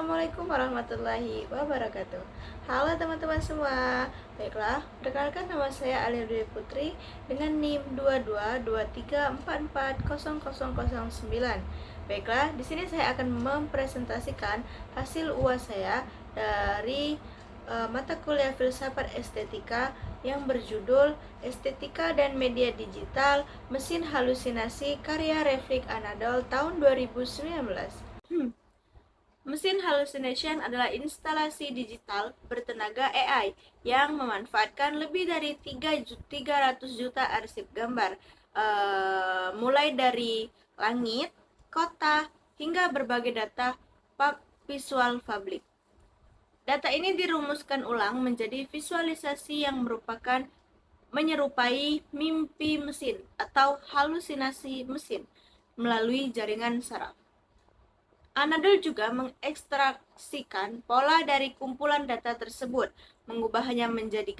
Assalamualaikum warahmatullahi wabarakatuh. Halo teman-teman semua. Baiklah, perkenalkan nama saya Alia Dwi Putri dengan NIM 2223440009. Baiklah, di sini saya akan mempresentasikan hasil UAS saya dari mata kuliah Filsafat Estetika yang berjudul Estetika dan Media Digital Mesin Halusinasi karya Refik Anadol tahun 2019. Mesin hallucination adalah instalasi digital bertenaga AI yang memanfaatkan lebih dari 300 juta arsip gambar, mulai dari langit, kota, hingga berbagai data visual publik. Data ini dirumuskan ulang menjadi visualisasi yang menyerupai mimpi mesin atau halusinasi mesin melalui jaringan saraf. Anadol juga mengekstraksikan pola dari kumpulan data tersebut, mengubahnya menjadi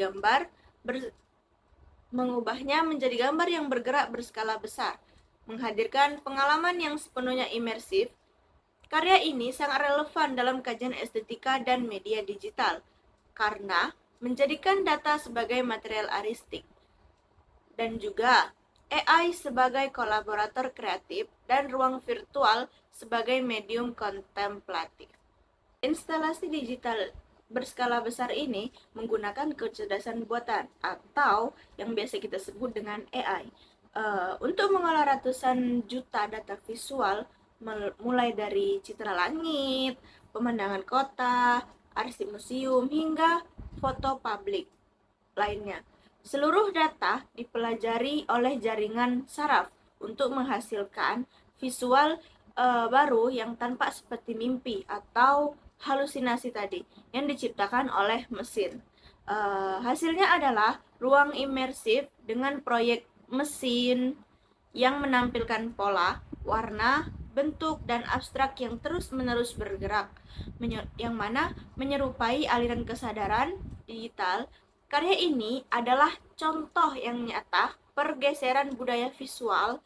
gambar yang bergerak berskala besar, menghadirkan pengalaman yang sepenuhnya imersif. Karya ini sangat relevan dalam kajian estetika dan media digital karena menjadikan data sebagai material aristik dan juga AI sebagai kolaborator kreatif dan ruang virtual sebagai medium kontemplatif. Instalasi digital berskala besar ini menggunakan kecerdasan buatan atau yang biasa kita sebut dengan AI untuk mengolah ratusan juta data visual mulai dari citra langit, pemandangan kota, arsip museum, hingga foto publik lainnya. Seluruh data dipelajari oleh jaringan saraf untuk menghasilkan visual baru yang tampak seperti mimpi atau halusinasi tadi yang diciptakan oleh mesin. Hasilnya adalah ruang imersif dengan proyek mesin yang menampilkan pola, warna, bentuk, dan abstrak yang terus-menerus bergerak, yang mana menyerupai aliran kesadaran digital. Karya ini adalah contoh yang nyata pergeseran budaya visual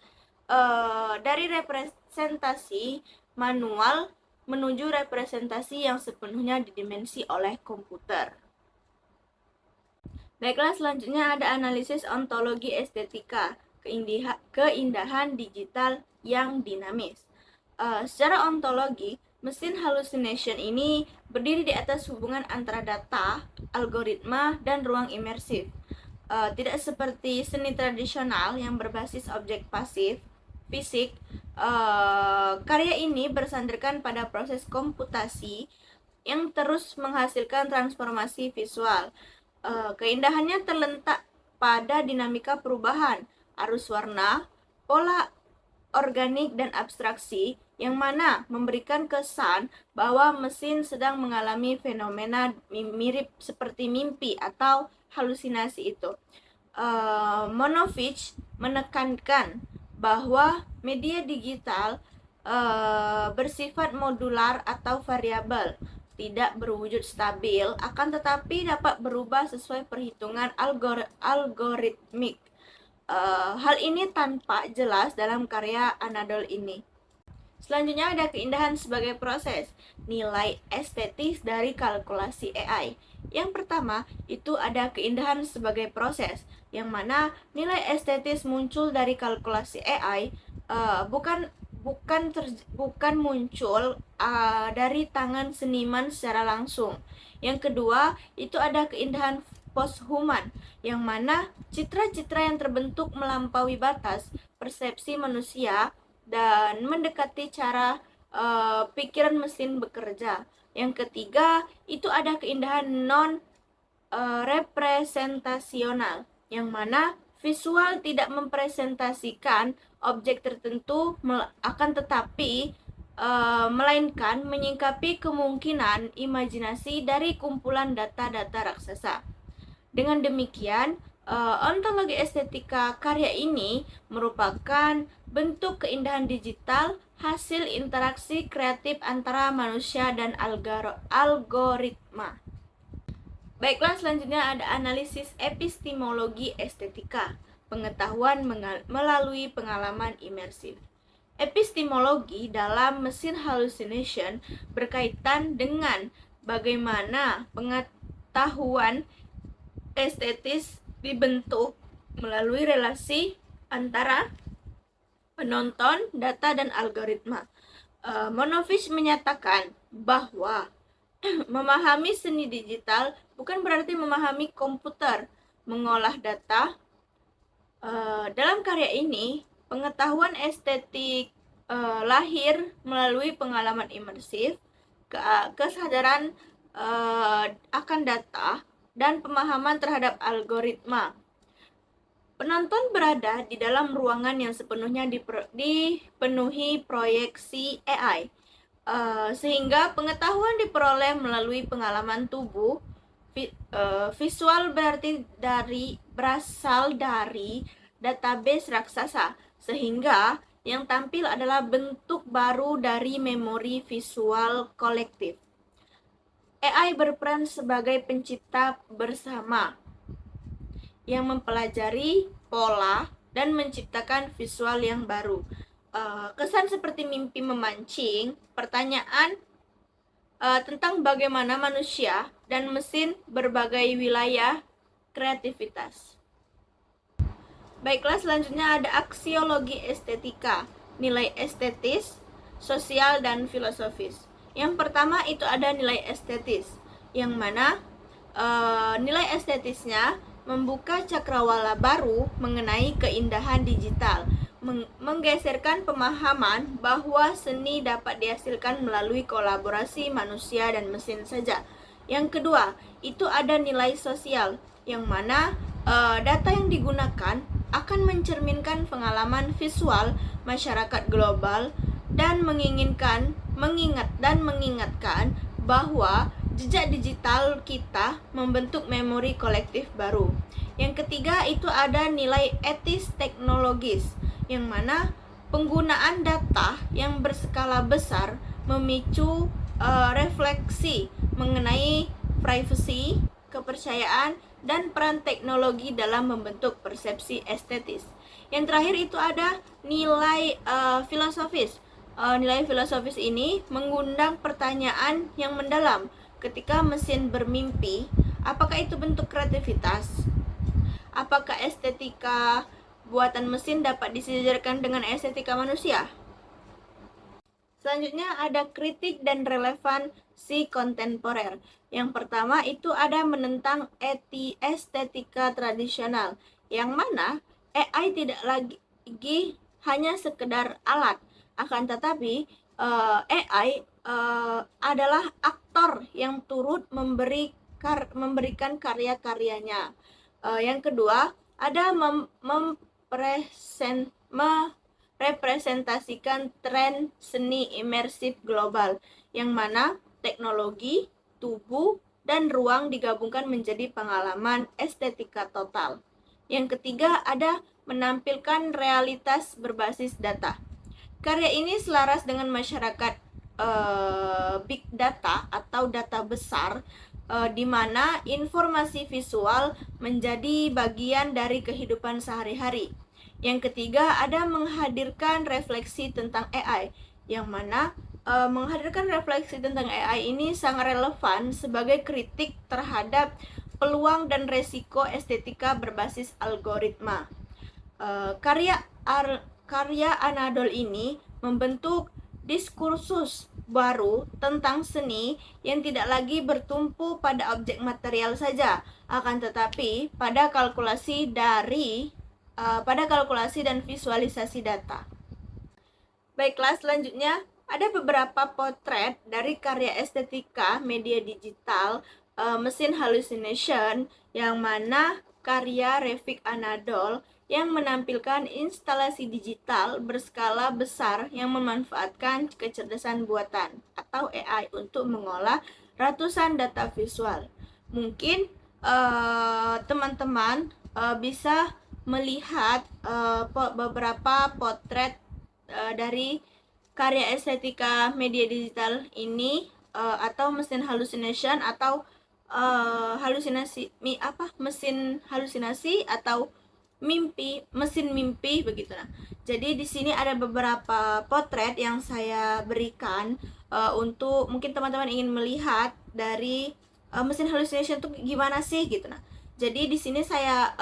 dari representasi manual menuju representasi yang sepenuhnya didimensi oleh komputer. Baiklah, selanjutnya ada analisis ontologi estetika, keindahan digital yang dinamis. Secara ontologi, mesin hallucination ini berdiri di atas hubungan antara data, algoritma, dan ruang imersif. Tidak seperti seni tradisional yang berbasis objek pasif, fisik. Karya ini bersandarkan pada proses komputasi yang terus menghasilkan transformasi visual. Keindahannya terletak pada dinamika perubahan, arus warna, pola organik, dan abstraksi, yang mana memberikan kesan bahwa mesin sedang mengalami fenomena mirip seperti mimpi atau halusinasi itu. Monovich menekankan bahwa media digital bersifat modular atau variabel, tidak berwujud stabil, akan tetapi dapat berubah sesuai perhitungan algoritmik. Hal ini tampak jelas dalam karya Anadol ini. Selanjutnya ada keindahan sebagai proses, nilai estetis dari kalkulasi AI. Yang pertama, itu ada keindahan sebagai proses, yang mana nilai estetis muncul dari kalkulasi AI, bukan muncul dari tangan seniman secara langsung. Yang kedua, itu ada keindahan posthuman, yang mana citra-citra yang terbentuk melampaui batas persepsi manusia dan mendekati cara pikiran mesin bekerja. Yang ketiga, itu ada keindahan non-representasional, yang mana visual tidak mempresentasikan objek tertentu, akan tetapi melainkan menyingkapi kemungkinan imajinasi dari kumpulan data-data raksasa. Dengan demikian, ontologi estetika karya ini merupakan bentuk keindahan digital hasil interaksi kreatif antara manusia dan algoritma. Baiklah, selanjutnya ada analisis epistemologi estetika, pengetahuan melalui pengalaman imersif. Epistemologi dalam mesin hallucination berkaitan dengan bagaimana pengetahuan estetis dibentuk melalui relasi antara penonton, data, dan algoritma. Monofish menyatakan bahwa memahami seni digital bukan berarti memahami komputer mengolah data. Dalam karya ini, pengetahuan estetik lahir melalui pengalaman imersif, kesadaran akan data, dan pemahaman terhadap algoritma. Penonton berada di dalam ruangan yang sepenuhnya dipenuhi proyeksi AI, sehingga pengetahuan diperoleh melalui pengalaman tubuh. Visual berasal dari database raksasa, sehingga yang tampil adalah bentuk baru dari memori visual kolektif. AI berperan sebagai pencipta bersama yang mempelajari pola dan menciptakan visual yang baru. Kesan seperti mimpi memancing pertanyaan tentang bagaimana manusia dan mesin berbagai wilayah kreativitas. Baiklah, selanjutnya ada aksiologi estetika, nilai estetis, sosial, dan filosofis. Yang pertama itu ada nilai estetis, yang mana nilai estetisnya membuka cakrawala baru mengenai keindahan digital, menggeserkan pemahaman bahwa seni dapat dihasilkan melalui kolaborasi manusia dan mesin saja. Yang kedua, itu ada nilai sosial, yang mana data yang digunakan akan mencerminkan pengalaman visual masyarakat global dan mengingatkan bahwa jejak digital kita membentuk memori kolektif baru. Yang ketiga itu ada nilai etis teknologis, yang mana penggunaan data yang berskala besar memicu refleksi mengenai privacy, kepercayaan, dan peran teknologi dalam membentuk persepsi estetis. Yang terakhir itu ada nilai filosofis. Nilai filosofis ini mengundang pertanyaan yang mendalam. Ketika mesin bermimpi, apakah itu bentuk kreativitas? Apakah estetika buatan mesin dapat disejajarkan dengan estetika manusia? Selanjutnya ada kritik dan relevansi kontemporer. Yang pertama itu ada menentang estetika tradisional, yang mana AI tidak lagi hanya sekedar alat, akan tetapi AI adalah aktor yang turut memberikan karya-karyanya. Yang kedua ada merepresentasikan tren seni imersif global, yang mana teknologi, tubuh, dan ruang digabungkan menjadi pengalaman estetika total. Yang ketiga ada menampilkan realitas berbasis data. Karya ini selaras dengan masyarakat big data atau data besar, di mana informasi visual menjadi bagian dari kehidupan sehari-hari. Yang ketiga ada menghadirkan refleksi tentang AI, yang mana menghadirkan refleksi tentang AI ini sangat relevan sebagai kritik terhadap peluang dan resiko estetika berbasis algoritma. Karya Anadol ini membentuk diskursus baru tentang seni yang tidak lagi bertumpu pada objek material saja, akan tetapi pada kalkulasi dan visualisasi data. Baiklah, selanjutnya ada beberapa potret dari karya estetika media digital mesin hallucination, yang mana karya Refik Anadol yang menampilkan instalasi digital berskala besar yang memanfaatkan kecerdasan buatan atau AI untuk mengolah ratusan data visual. Mungkin teman-teman bisa melihat beberapa potret dari karya estetika media digital ini, atau mesin hallucination atau mesin halusinasi atau mesin mimpi begitu. Nah, jadi di sini ada beberapa potret yang saya berikan untuk mungkin teman-teman ingin melihat dari mesin hallucination itu gimana sih gitu. Nah, jadi di sini saya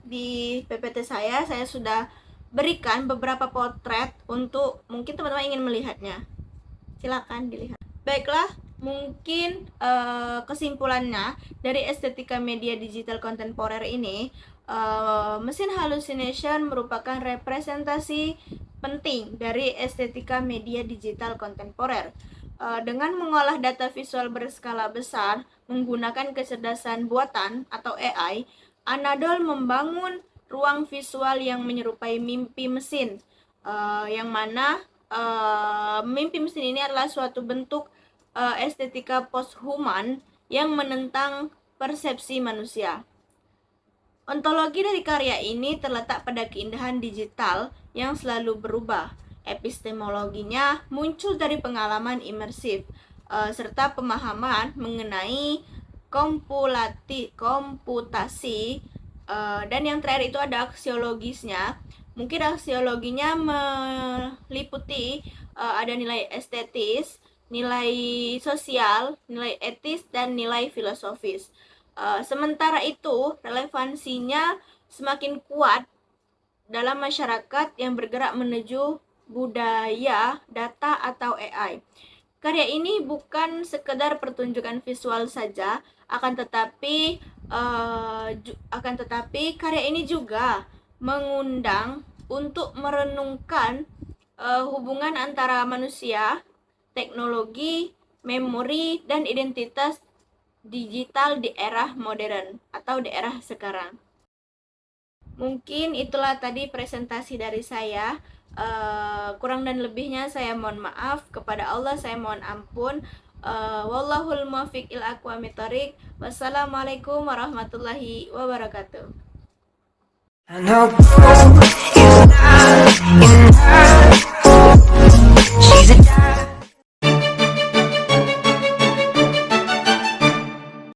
di PPT saya sudah berikan beberapa potret untuk mungkin teman-teman ingin melihatnya. Silakan dilihat. Baiklah, mungkin kesimpulannya dari estetika media digital kontemporer ini, mesin hallucination merupakan representasi penting dari estetika media digital kontemporer. Dengan mengolah data visual berskala besar menggunakan kecerdasan buatan atau AI, Anadol membangun ruang visual yang menyerupai mimpi mesin, yang mana mimpi mesin ini adalah suatu bentuk estetika posthuman yang menentang persepsi manusia. Ontologi dari karya ini terletak pada keindahan digital yang selalu berubah. Epistemologinya muncul dari pengalaman imersif serta pemahaman mengenai komputasi, dan yang terakhir itu ada aksiologisnya. Mungkin aksiologinya meliputi ada nilai estetis, nilai sosial, nilai etis, dan nilai filosofis. Sementara itu, relevansinya semakin kuat dalam masyarakat yang bergerak menuju budaya, data, atau AI. Karya ini bukan sekedar pertunjukan visual saja, akan tetapi karya ini juga mengundang untuk merenungkan hubungan antara manusia, teknologi, memori, dan identitas digital di era modern atau di era sekarang. Mungkin itulah tadi presentasi dari saya. Kurang dan lebihnya saya mohon maaf, kepada Allah saya mohon ampun. Wallahul muwaffiq ila aqwamit thoriq. Wassalamualaikum warahmatullahi wabarakatuh.